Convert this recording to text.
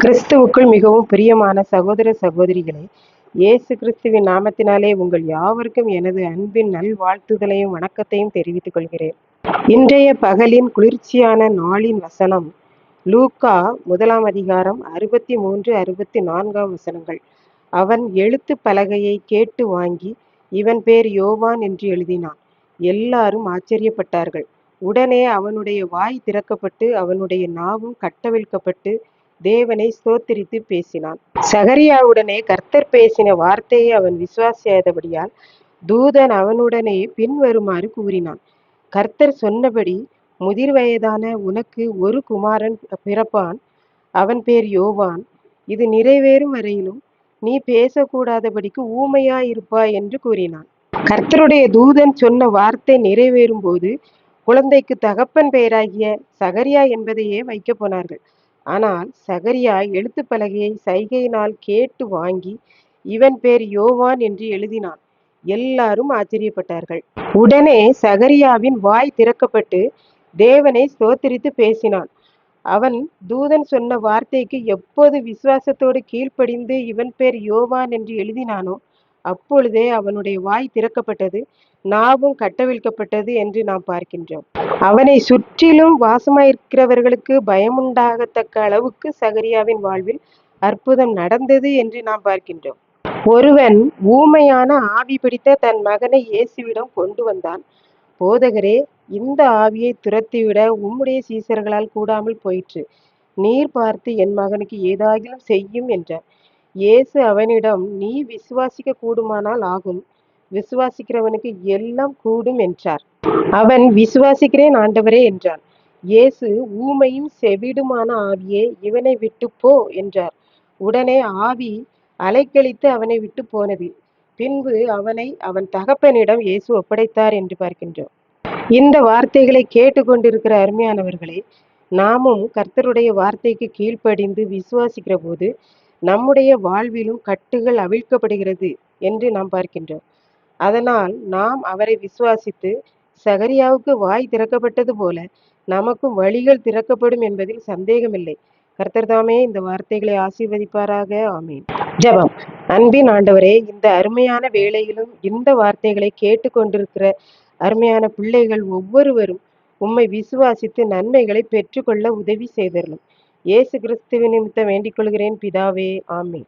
கிறிஸ்துவுக்குள் மிகவும் பிரியமான சகோதர சகோதரிகளே, இயேசு கிறிஸ்துவின் நாமத்தினாலே உங்கள் யாவருக்கும் எனது அன்பின் நல்வாழ்த்துதலையும் வணக்கத்தையும் தெரிவித்துக் கொள்கிறேன். இன்றைய பகலின் குளிர்ச்சியான நாளின் வசனம் லூக்கா 1 அதிகாரம் 63, 64 வசனங்கள். அவன் எழுத்து பலகையை கேட்டு வாங்கி, இவன் பேர் யோவான் என்று எழுதினான். எல்லாரும் ஆச்சரியப்பட்டார்கள். உடனே அவனுடைய வாய் திறக்கப்பட்டு அவனுடைய நாவும் கட்டவிழ்க்கப்பட்டு தேவனை ஸ்தோத்திரித்து பேசினான். சகரியாவுடனே கர்த்தர் பேசின வார்த்தையை அவன் விசுவாசியாதபடியால் தூதன் அவனுடனே பின்வருமாறு கூறினான். கர்த்தர் சொன்னபடி முதிர் வயதான உனக்கு ஒரு குமாரன் பிறப்பான். அவன் பேர் யோவான். இது நிறைவேறும் வரையிலும் நீ பேசக்கூடாதபடிக்கு ஊமையாயிருப்பாய் என்று கூறினான். கர்த்தருடைய தூதன் சொன்ன வார்த்தை நிறைவேறும் போது குழந்தைக்கு தகப்பன் பெயராகிய சகரியா என்பதையே வைக்க போனார்கள். ஆனால் சகரியா எழுத்து பலகையை சைகையினால் கேட்டு வாங்கி, இவன் பேர் யோவான் என்று எழுதினான். எல்லாரும் ஆச்சரியப்பட்டார்கள். உடனே சகரியாவின் வாய் திறக்கப்பட்டு தேவனை ஸ்தோத்திரித்து பேசினான். அவன் தூதன் சொன்ன வார்த்தைக்கு எப்போது விசுவாசத்தோடு கீழ்ப்படிந்து இவன் பேர் யோவான் என்று எழுதினானோ அப்பொழுதே அவனுடைய வாய் திறக்கப்பட்டது, நாவும் கட்டவிழ்க்கப்பட்டது என்று நாம் பார்க்கின்றோம். அவனை சுற்றிலும் வாசமாயிருக்கிறவர்களுக்கு பயமுண்டாகத்தக்க அளவுக்கு சகரியாவின் வாழ்வில் அற்புதம் நடந்தது என்று நாம் பார்க்கின்றோம். ஒருவன் ஊமையான ஆவி பிடித்த தன் மகனை இயேசுவிடம் கொண்டு வந்தான். போதகரே, இந்த ஆவியை துரத்திவிட உம்முடைய சீசர்களால் கூடாமல் போயிற்று. நீர் பார்த்து என் மகனுக்கு ஏதாகிலும் செய்யும் என்றார். இயேசு அவனிடம், நீ விசுவாசிக்க கூடுமானால் ஆகும், விசுவாசிக்கிறவனுக்கு எல்லாம் கூடும் என்றார். அவன், விசுவாசிக்கிறேன் ஆண்டவரே என்றான். இயேசு, ஊமையும் செவிடுமான ஆவியே, இவனை விட்டு போ என்றார். உடனே ஆவி அலைக்கழித்து அவனை விட்டு போனது. பின்பு அவனை அவன் தகப்பனிடம் இயேசு ஒப்படைத்தார் என்று பார்க்கின்றோம். இந்த வார்த்தைகளை கேட்டுக்கொண்டிருக்கிற அருமையானவர்களே, நாமும் கர்த்தருடைய வார்த்தைக்கு கீழ்ப்படிந்து விசுவாசிக்கிற போது நம்முடைய வாழ்விலும் கட்டுகள் அவிழ்க்கப்படுகிறது என்று நாம் பார்க்கின்றோம். அதனால் நாம் அவரை விசுவாசித்து சகரியாவுக்கு வாய் திறக்கப்பட்டது போல நமக்கும் வழிகள் திறக்கப்படும் என்பதில் சந்தேகமில்லை. கர்த்தர் தாமே இந்த வார்த்தைகளை ஆசீர்வதிப்பாராக. ஆமீன். ஜெபம். அன்பின் ஆண்டவரே, இந்த அருமையான வேளையிலும் இந்த வார்த்தைகளை கேட்டுக்கொண்டிருக்கிற அருமையான பிள்ளைகள் ஒவ்வொருவரும் உம்மை விசுவாசித்து நன்மைகளை பெற்றுக்கொள்ள உதவி செய்தரலும். இயேசு கிறிஸ்துவின் நிமித்தம் வேண்டிக் கொள்கிறேன் பிதாவே. ஆமீன்.